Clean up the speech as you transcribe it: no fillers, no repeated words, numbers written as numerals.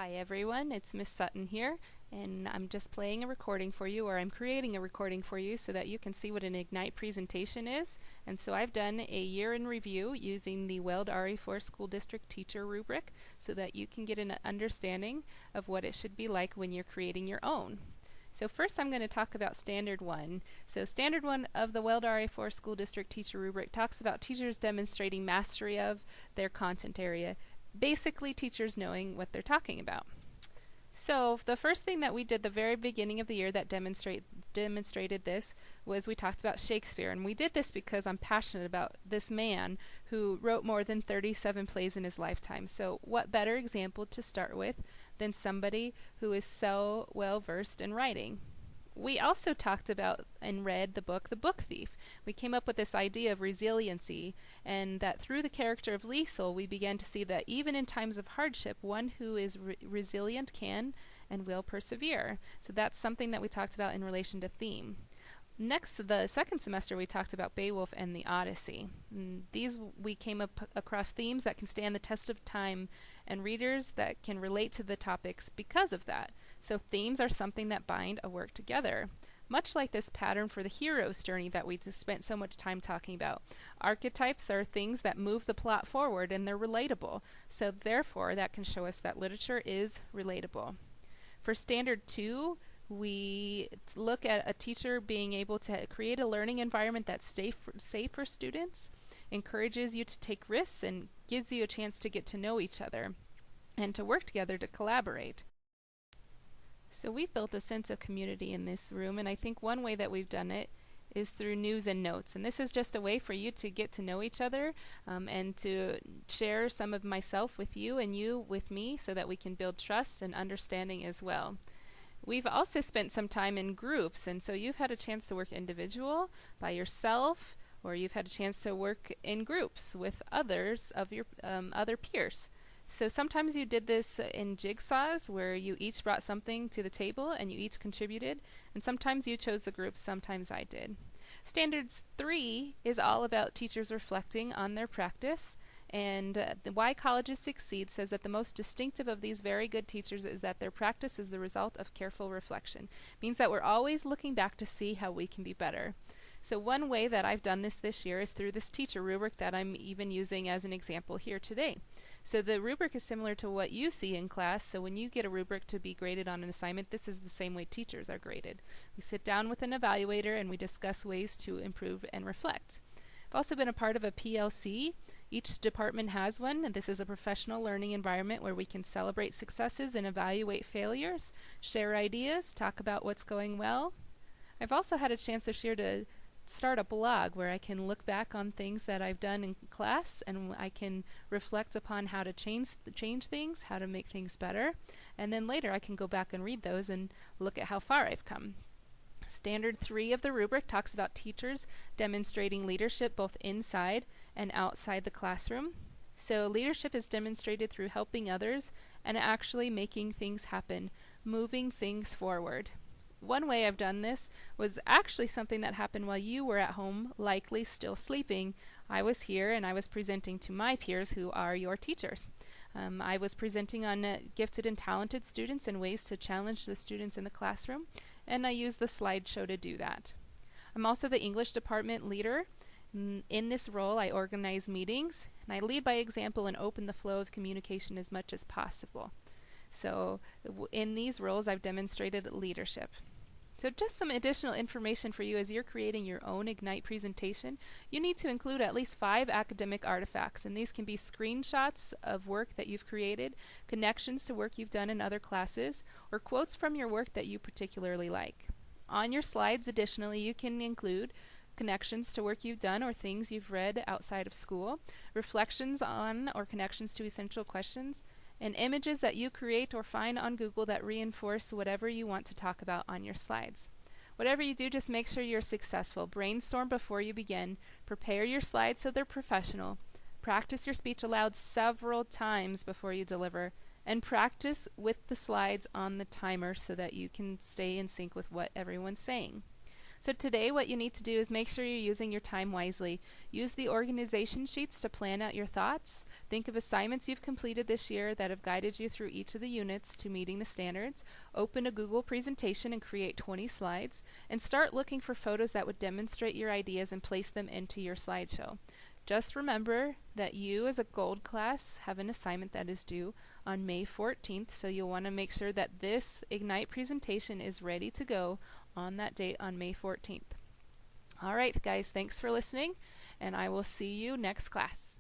Hi everyone, it's Miss Sutton here, and I'm just playing a recording for you, or I'm creating a recording for you so that you can see what an Ignite presentation is. And so I've done a year in review using the Weld RE4 School District Teacher Rubric so that you can get an understanding of what it should be like when you're creating your own. So first I'm going to talk about Standard 1. So Standard 1 of the Weld RE4 School District Teacher Rubric talks about teachers demonstrating mastery of their content area. Basically, teachers knowing what they're talking about. So the first thing that we did the very beginning of the year that demonstrated this was we talked about Shakespeare, and we did this because I'm passionate about this man who wrote more than 37 plays in his lifetime. So what better example to start with than somebody who is so well versed in writing? We also talked about and read the book The Book Thief. We came up with this idea of resiliency, and that through the character of Liesel we began to see that even in times of hardship, one who is resilient can and will persevere. So that's something that we talked about in relation to theme. Next, the second semester, we talked about Beowulf and the Odyssey. These we came up across themes that can stand the test of time and readers that can relate to the topics because of that. So themes are something that bind a work together. Much like this pattern for the hero's journey that we just spent so much time talking about. Archetypes are things that move the plot forward and they're relatable. So therefore, that can show us that literature is relatable. For Standard 2, we look at a teacher being able to create a learning environment that's safe for students, encourages you to take risks, and gives you a chance to get to know each other and to work together to collaborate. So we've built a sense of community in this room, and I think one way that we've done it is through news and notes. And this is just a way for you to get to know each other and to share some of myself with you and you with me so that we can build trust and understanding as well. We've also spent some time in groups, and so you've had a chance to work individual, by yourself, or you've had a chance to work in groups with others of your other peers. So sometimes you did this in jigsaws where you each brought something to the table and you each contributed, and sometimes you chose the groups, sometimes I did. Standards 3 is all about teachers reflecting on their practice, and Why Colleges Succeed says that the most distinctive of these very good teachers is that their practice is the result of careful reflection. Means that we're always looking back to see how we can be better. So one way that I've done this year is through this teacher rubric that I'm even using as an example here today. So the rubric is similar to what you see in class. So when you get a rubric to be graded on an assignment, this is the same way teachers are graded. We sit down with an evaluator and we discuss ways to improve and reflect. I've also been a part of a PLC. Each department has one, and this is a professional learning environment where we can celebrate successes and evaluate failures, share ideas, talk about what's going well. I've also had a chance this year to start a blog where I can look back on things that I've done in class, and I can reflect upon how to change things, how to make things better, and then later I can go back and read those and look at how far I've come. Standard 3 of the rubric talks about teachers demonstrating leadership both inside and outside the classroom. So leadership is demonstrated through helping others and actually making things happen, moving things forward. One way I've done this was actually something that happened while you were at home, likely still sleeping. I was here and I was presenting to my peers who are your teachers. I was presenting on gifted and talented students and ways to challenge the students in the classroom, and I used the slideshow to do that. I'm also the English department leader. In this role, I organize meetings, and I lead by example and open the flow of communication as much as possible. So in these roles, I've demonstrated leadership. So just some additional information for you as you're creating your own Ignite presentation. You need to include at least 5 academic artifacts, and these can be screenshots of work that you've created, connections to work you've done in other classes, or quotes from your work that you particularly like. On your slides, additionally, you can include connections to work you've done or things you've read outside of school, reflections on or connections to essential questions, and images that you create or find on Google that reinforce whatever you want to talk about on your slides. Whatever you do, just make sure you're successful. Brainstorm before you begin. Prepare your slides so they're professional. Practice your speech aloud several times before you deliver. And practice with the slides on the timer so that you can stay in sync with what everyone's saying. So today what you need to do is make sure you're using your time wisely. Use the organization sheets to plan out your thoughts. Think of assignments you've completed this year that have guided you through each of the units to meeting the standards. Open a Google presentation and create 20 slides. And start looking for photos that would demonstrate your ideas and place them into your slideshow. Just remember that you as a gold class have an assignment that is due on May 14th, so you'll want to make sure that this Ignite presentation is ready to go on that date on May 14th. All right, guys, thanks for listening, and I will see you next class.